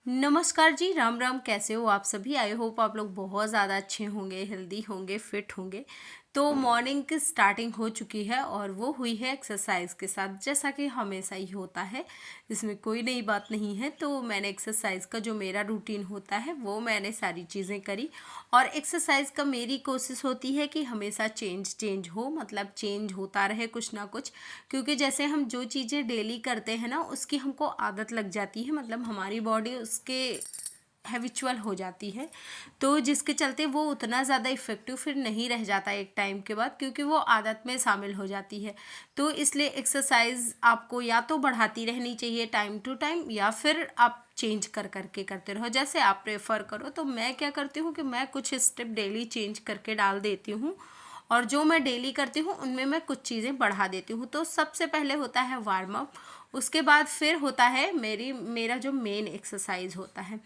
नमस्कार जी, राम राम। कैसे हो आप सभी? आई होप आप लोग बहुत ज़्यादा अच्छे होंगे, हेल्दी होंगे, फिट होंगे। तो मॉर्निंग की स्टार्टिंग हो चुकी है और वो हुई है एक्सरसाइज के साथ, जैसा कि हमेशा ही होता है। इसमें कोई नई बात नहीं है। तो मैंने एक्सरसाइज का जो मेरा रूटीन होता है वो मैंने सारी चीज़ें करी। और एक्सरसाइज का मेरी कोशिश होती है कि हमेशा चेंज चेंज हो, मतलब चेंज होता रहे कुछ ना कुछ। क्योंकि जैसे हम जो चीज़ें डेली करते हैं ना, उसकी हमको आदत लग जाती है, मतलब हमारी बॉडी उसके हैबिचुअल हो जाती है। तो जिसके चलते वो उतना ज़्यादा इफ़ेक्टिव फिर नहीं रह जाता एक टाइम के बाद, क्योंकि वो आदत में शामिल हो जाती है। तो इसलिए एक्सरसाइज आपको या तो बढ़ाती रहनी चाहिए टाइम टू टाइम, या फिर आप चेंज कर करके करते रहो, जैसे आप प्रेफर करो। तो मैं क्या करती हूँ कि मैं कुछ स्टेप डेली चेंज करके डाल देती हूँ, और जो मैं डेली करती हूँ उनमें मैं कुछ चीज़ें बढ़ा देती हूँ। तो सबसे पहले होता है वार्म अप, उसके बाद फिर होता है मेरा जो मेन एक्सरसाइज होता है।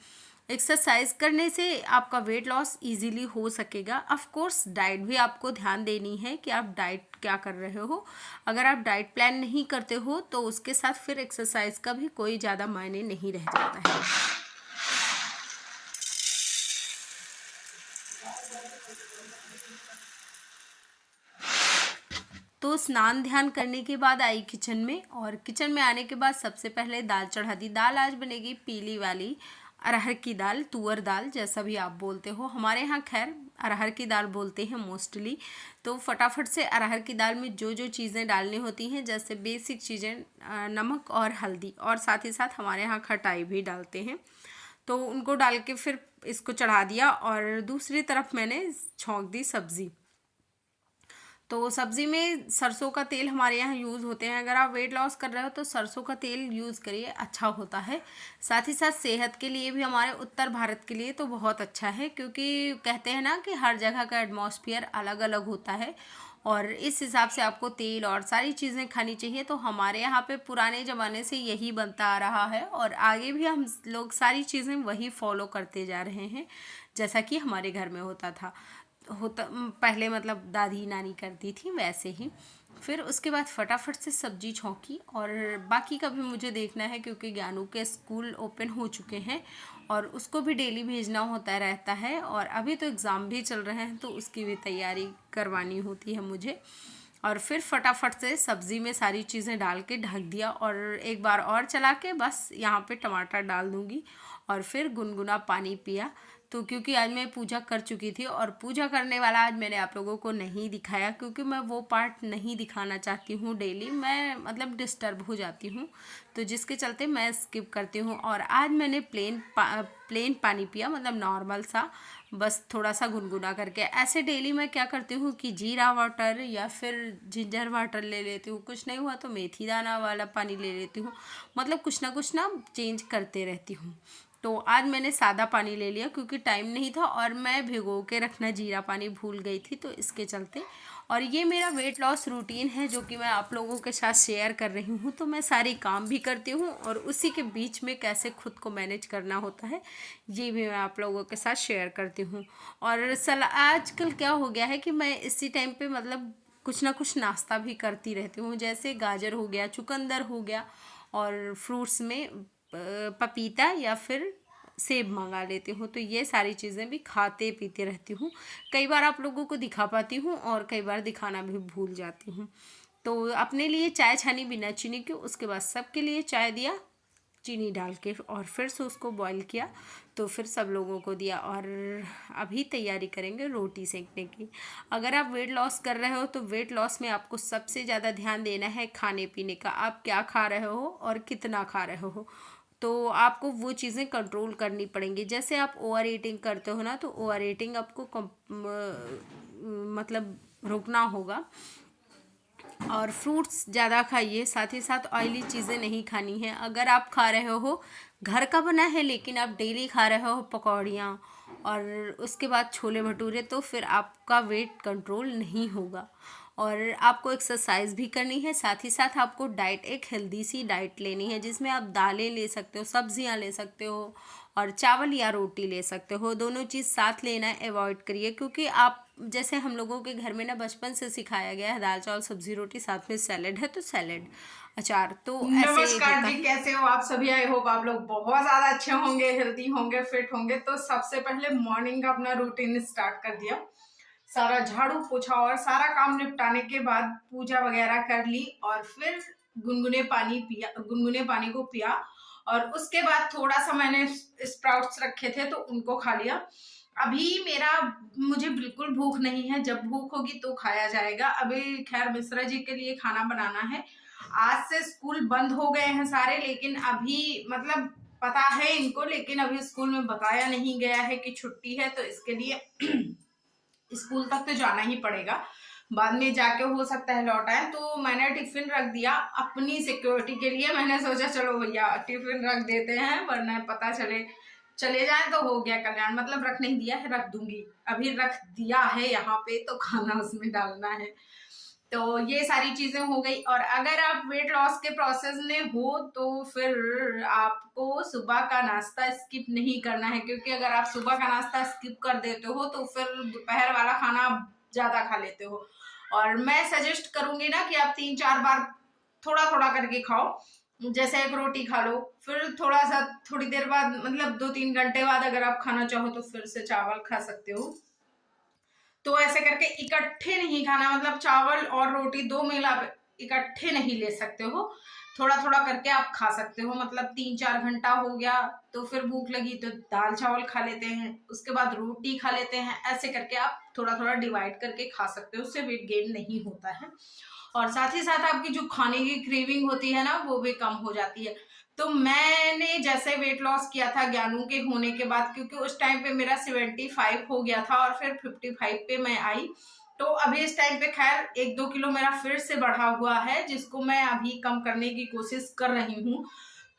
एक्सरसाइज करने से आपका वेट लॉस इजीली हो सकेगा। ऑफ कोर्स डाइट भी आपको ध्यान देनी है कि आप डाइट क्या कर रहे हो। अगर आप डाइट प्लान नहीं करते हो तो उसके साथ फिर एक्सरसाइज का भी कोई ज़्यादा मायने नहीं रह जाता है। तो स्नान ध्यान करने के बाद आई किचन में, और किचन में आने के बाद सबसे पहले दाल चढ़ा दी। दाल आज बनेगी पीली वाली अरहर की दाल, तुअर दाल, जैसा भी आप बोलते हो। हमारे यहाँ खैर अरहर की दाल बोलते हैं मोस्टली। तो फटाफट से अरहर की दाल में जो जो चीज़ें डालनी होती हैं, जैसे बेसिक चीज़ें, नमक और हल्दी, और साथ ही साथ हमारे यहाँ खटाई भी डालते हैं। तो उनको डाल के फिर इसको चढ़ा दिया, और दूसरी तरफ मैंने छौंक दी सब्ज़ी। तो सब्ज़ी में सरसों का तेल हमारे यहाँ यूज़ होते हैं। अगर आप वेट लॉस कर रहे हो तो सरसों का तेल यूज़ करिए, अच्छा होता है। साथ ही साथ सेहत के लिए भी, हमारे उत्तर भारत के लिए तो बहुत अच्छा है, क्योंकि कहते हैं ना कि हर जगह का एटमॉस्फेयर अलग अलग होता है, और इस हिसाब से आपको तेल और सारी चीज़ें खानी चाहिए। तो हमारे यहाँ पे पुराने ज़माने से यही बनता आ रहा है, और आगे भी हम लोग सारी चीज़ें वही फॉलो करते जा रहे हैं, जैसा कि हमारे घर में पहले, मतलब दादी नानी करती थी वैसे ही। फिर उसके बाद फटाफट से सब्जी छौंकी, और बाकी का भी मुझे देखना है, क्योंकि ज्ञानू के स्कूल ओपन हो चुके हैं और उसको भी डेली भेजना होता रहता है, और अभी तो एग्ज़ाम भी चल रहे हैं तो उसकी भी तैयारी करवानी होती है मुझे। और फिर फटाफट से सब्ज़ी में सारी चीज़ें डाल के ढक दिया, और एक बार और चला के बस यहाँ पे टमाटर डाल दूँगी, और फिर गुनगुना पानी पिया। तो क्योंकि आज मैं पूजा कर चुकी थी, और पूजा करने वाला आज मैंने आप लोगों को नहीं दिखाया, क्योंकि मैं वो पार्ट नहीं दिखाना चाहती हूँ। डेली मैं मतलब डिस्टर्ब हो जाती हूँ, तो जिसके चलते मैं स्किप करती हूँ। और आज मैंने प्लेन पानी पिया, मतलब नॉर्मल सा, बस थोड़ा सा गुनगुना करके। ऐसे डेली मैं क्या करती हूँ कि जीरा वाटर या फिर जिंजर वाटर ले लेती हूँ, कुछ नहीं हुआ तो मेथी दाना वाला पानी ले लेती हूँ। मतलब कुछ ना चेंज करते रहती हूँ। तो आज मैंने सादा पानी ले लिया, क्योंकि टाइम नहीं था, और मैं भिगो के रखना जीरा पानी भूल गई थी, तो इसके चलते। और ये मेरा वेट लॉस रूटीन है, जो कि मैं आप लोगों के साथ शेयर कर रही हूँ। तो मैं सारी काम भी करती हूँ, और उसी के बीच में कैसे खुद को मैनेज करना होता है, ये भी मैं आप लोगों के साथ शेयर करती हूँ। और आजकल क्या हो गया है कि मैं इसी टाइम पे, मतलब कुछ ना कुछ नाश्ता भी करती रहती हूँ, जैसे गाजर हो गया, चुकंदर हो गया, और फ्रूट्स में पपीता या फिर सेब मंगा लेती हूँ। तो ये सारी चीज़ें भी खाते पीते रहती हूँ। कई बार आप लोगों को दिखा पाती हूँ, और कई बार दिखाना भी भूल जाती हूँ। तो अपने लिए चाय छानी बिना चीनी की, उसके बाद सबके लिए चाय दिया चीनी डाल के, और फिर से उसको बॉईल किया, तो फिर सब लोगों को दिया। और अभी तैयारी करेंगे रोटी सेकने की। अगर आप वेट लॉस कर रहे हो तो वेट लॉस में आपको सबसे ज़्यादा ध्यान देना है खाने पीने का। आप क्या खा रहे हो और कितना खा रहे हो, तो आपको वो चीज़ें कंट्रोल करनी पड़ेंगी। जैसे आप ओवर ईटिंग करते हो ना, तो ओवर ईटिंग आपको मतलब रोकना होगा। और फ्रूट्स ज़्यादा खाइए, साथ ही साथ ऑयली चीज़ें नहीं खानी है। अगर आप खा रहे हो घर का बना है, लेकिन आप डेली खा रहे हो पकौड़ियाँ और उसके बाद छोले भटूरे, तो फिर आपका वेट कंट्रोल नहीं होगा। और आपको एक्सरसाइज भी करनी है, साथ ही साथ आपको डाइट, एक हेल्दी सी डाइट लेनी है जिसमें आप दालें ले सकते हो, सब्जियां ले सकते हो और चावल या रोटी ले सकते हो। दोनों चीज़ साथ लेना अवॉइड करिए, क्योंकि आप जैसे हम लोगों के घर में ना बचपन से सिखाया गया है दाल चावल सब्जी रोटी, साथ में सैलेड है तो सैलेड अचार, तो ऐसे नमस्कार होता जी, है। कैसे हो आप सभी। आई होप आप लोग बहुत ज्यादा अच्छे होंगे, हेल्दी होंगे, फिट होंगे। तो सबसे पहले मॉर्निंग का अपना रूटीन स्टार्ट कर दिया। सारा झाड़ू पोछा और सारा काम निपटाने के बाद पूजा वगैरह कर ली और फिर गुनगुने पानी को पिया। और उसके बाद थोड़ा सा मैंने स्प्राउट्स रखे थे तो उनको खा लिया। अभी मुझे बिल्कुल भूख नहीं है, जब भूख होगी तो खाया जाएगा। अभी खैर मिश्रा जी के लिए खाना बनाना है। आज से स्कूल बंद हो गए हैं सारे, लेकिन अभी मतलब पता है इनको, लेकिन अभी स्कूल में बताया नहीं गया है कि छुट्टी है, तो इसके लिए स्कूल तक तो जाना ही पड़ेगा। बाद में जाके हो सकता है लौट आए, तो मैंने टिफिन रख दिया अपनी सिक्योरिटी के लिए। मैंने सोचा चलो भैया टिफिन रख देते हैं, वरना पता चले जाए तो हो गया कल्याण। मतलब रख नहीं दिया है, रख दूंगी। अभी रख दिया है यहाँ पे, तो खाना उसमें डालना है। तो ये सारी चीजें हो गई। और अगर आप वेट लॉस के प्रोसेस में हो तो फिर आपको सुबह का नाश्ता स्किप नहीं करना है, क्योंकि अगर आप सुबह का नाश्ता स्किप कर देते हो तो फिर दोपहर वाला खाना आप ज्यादा खा लेते हो। और मैं सजेस्ट करूंगी ना कि आप 3-4 बार थोड़ा थोड़ा करके खाओ। जैसे एक रोटी खा लो, फिर थोड़ा सा थोड़ी देर बाद, मतलब 2-3 घंटे बाद अगर आप खाना चाहो तो फिर से चावल खा सकते हो। तो ऐसे करके इकट्ठे नहीं खाना, मतलब चावल और रोटी दो मील आप इकट्ठे नहीं ले सकते हो। थोड़ा थोड़ा करके आप खा सकते हो। मतलब 3-4 घंटा हो गया तो फिर भूख लगी तो दाल चावल खा लेते हैं, उसके बाद रोटी खा लेते हैं। ऐसे करके आप थोड़ा थोड़ा डिवाइड करके खा सकते हो, उससे वेट गेन नहीं होता है। और साथ ही साथ आपकी जो खाने की क्रेविंग होती है ना, वो भी कम हो जाती है। तो मैंने जैसे वेट लॉस किया था ज्ञानू के होने के बाद, क्योंकि उस टाइम पे मेरा 75 हो गया था और फिर 55 पे मैं आई। तो अभी इस टाइम पे खैर 1-2 किलो मेरा फिर से बढ़ा हुआ है, जिसको मैं अभी कम करने की कोशिश कर रही हूँ।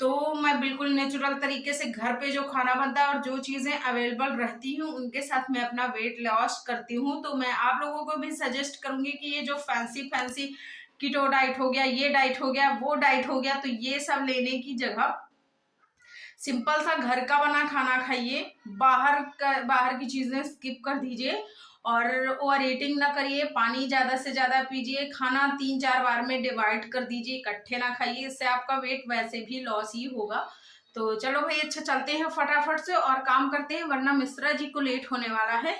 तो मैं बिल्कुल नेचुरल तरीके से घर पे जो खाना बनता है और जो चीजें अवेलेबल रहती हूँ उनके साथ मैं अपना वेट लॉस करती हूँ। तो मैं आप लोगों को भी सजेस्ट करूंगी कि ये जो फैंसी फैंसी कीटो डाइट हो गया, ये डाइट हो गया, वो डाइट हो गया, तो ये सब लेने की जगह सिंपल सा घर का बना खाना खाइए। बाहर की चीजें स्किप कर दीजिए और ओवर ईटिंग ना करिए। पानी ज्यादा से ज्यादा पीजिए। खाना 3-4 बार में डिवाइड कर दीजिए, इकट्ठे ना खाइए, इससे आपका वेट वैसे भी लॉस ही होगा। तो चलो भाई, अच्छा चलते हैं फटाफट से और काम करते हैं, वरना मिश्रा जी को लेट होने वाला है।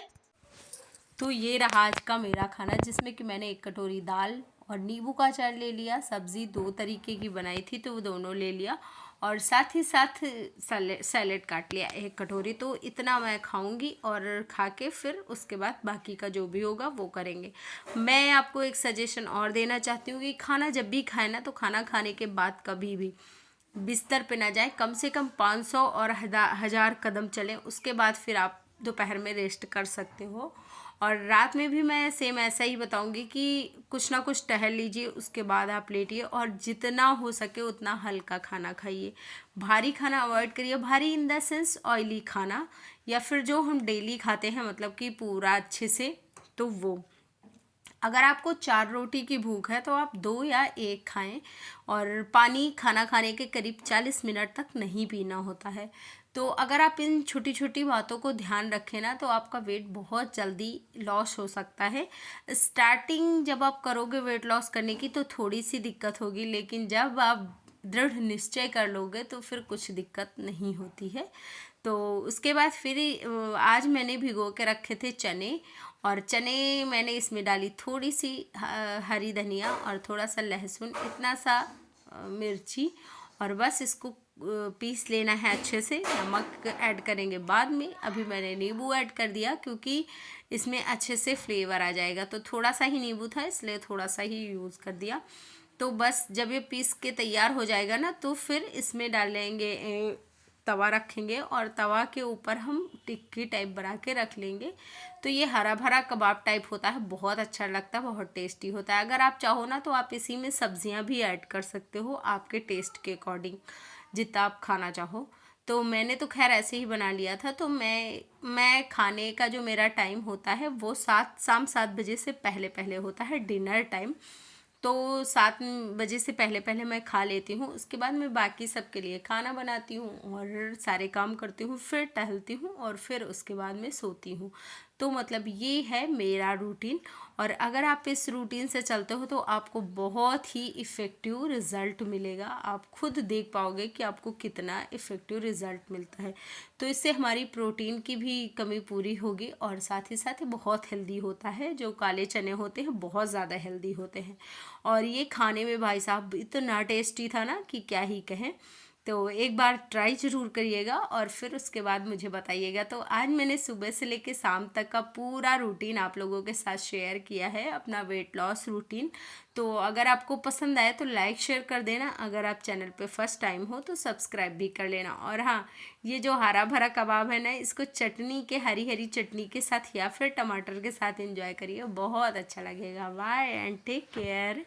तो ये रहा आज का मेरा खाना, जिसमें कि मैंने 1 कटोरी दाल और नींबू का अचार ले लिया, सब्ज़ी 2 तरीके की बनाई थी तो वो दोनों ले लिया, और साथ ही साथ सैलेड काट लिया 1 कटोरी। तो इतना मैं खाऊंगी और खा के फिर उसके बाद बाकी का जो भी होगा वो करेंगे। मैं आपको एक सजेशन और देना चाहती हूँ कि खाना जब भी खाए ना, तो खाना खाने के बाद कभी भी बिस्तर पे ना जाए, कम से कम 500 और 1000 कदम चलें, उसके बाद फिर आप दोपहर में रेस्ट कर सकते हो। और रात में भी मैं सेम ऐसा ही बताऊंगी कि कुछ ना कुछ टहल लीजिए, उसके बाद आप लेटिए और जितना हो सके उतना हल्का खाना खाइए। भारी खाना अवॉइड करिए, भारी इन द सेंस ऑयली खाना, या फिर जो हम डेली खाते हैं, मतलब कि पूरा अच्छे से, तो वो। अगर आपको 4 रोटी की भूख है तो आप 2 या 1 खाएं। और पानी खाना खाने के करीब 40 मिनट तक नहीं पीना होता है। तो अगर आप इन छोटी छोटी बातों को ध्यान रखें ना, तो आपका वेट बहुत जल्दी लॉस हो सकता है। स्टार्टिंग जब आप करोगे वेट लॉस करने की तो थोड़ी सी दिक्कत होगी, लेकिन जब आप दृढ़ निश्चय कर लोगे तो फिर कुछ दिक्कत नहीं होती है। तो उसके बाद फिर आज मैंने भिगो के रखे थे चने, और चने मैंने इसमें डाली थोड़ी सी हरी धनिया और थोड़ा सा लहसुन, इतना सा मिर्ची, और बस इसको पीस लेना है अच्छे से। नमक ऐड करेंगे बाद में, अभी मैंने नींबू ऐड कर दिया क्योंकि इसमें अच्छे से फ्लेवर आ जाएगा। तो थोड़ा सा ही नींबू था इसलिए थोड़ा सा ही यूज़ कर दिया। तो बस जब ये पीस के तैयार हो जाएगा ना, तो फिर इसमें डालेंगे, तवा रखेंगे और तवा के ऊपर हम टिक्की टाइप बना के रख लेंगे। तो ये हरा भरा कबाब टाइप होता है, बहुत अच्छा लगता है, बहुत टेस्टी होता है। अगर आप चाहो ना तो आप इसी में सब्जियां भी ऐड कर सकते हो आपके टेस्ट के अकॉर्डिंग, जितना आप खाना चाहो। तो मैंने तो खैर ऐसे ही बना लिया था। तो मैं खाने का जो मेरा टाइम होता है वो शाम 7 बजे से पहले पहले होता है, डिनर टाइम। तो 7 बजे से पहले पहले मैं खा लेती हूँ। उसके बाद मैं बाकी सबके लिए खाना बनाती हूँ और सारे काम करती हूँ, फिर टहलती हूँ और फिर उसके बाद मैं सोती हूँ। तो मतलब ये है मेरा रूटीन। और अगर आप इस रूटीन से चलते हो तो आपको बहुत ही इफ़ेक्टिव रिज़ल्ट मिलेगा। आप खुद देख पाओगे कि आपको कितना इफ़ेक्टिव रिज़ल्ट मिलता है। तो इससे हमारी प्रोटीन की भी कमी पूरी होगी और साथ ही बहुत हेल्दी होता है। जो काले चने होते हैं बहुत ज़्यादा हेल्दी होते हैं और ये खाने में भाई साहब इतना टेस्टी था ना कि क्या ही कहें। तो एक बार ट्राई ज़रूर करिएगा और फिर उसके बाद मुझे बताइएगा। तो आज मैंने सुबह से लेकर शाम तक का पूरा रूटीन आप लोगों के साथ शेयर किया है, अपना वेट लॉस रूटीन। तो अगर आपको पसंद आए तो लाइक शेयर कर देना। अगर आप चैनल पे फर्स्ट टाइम हो तो सब्सक्राइब भी कर लेना। और हाँ, ये जो हरा भरा कबाब है ना, इसको चटनी के, हरी हरी चटनी के साथ या फिर टमाटर के साथ एंजॉय करिए, बहुत अच्छा लगेगा। Bye and take care.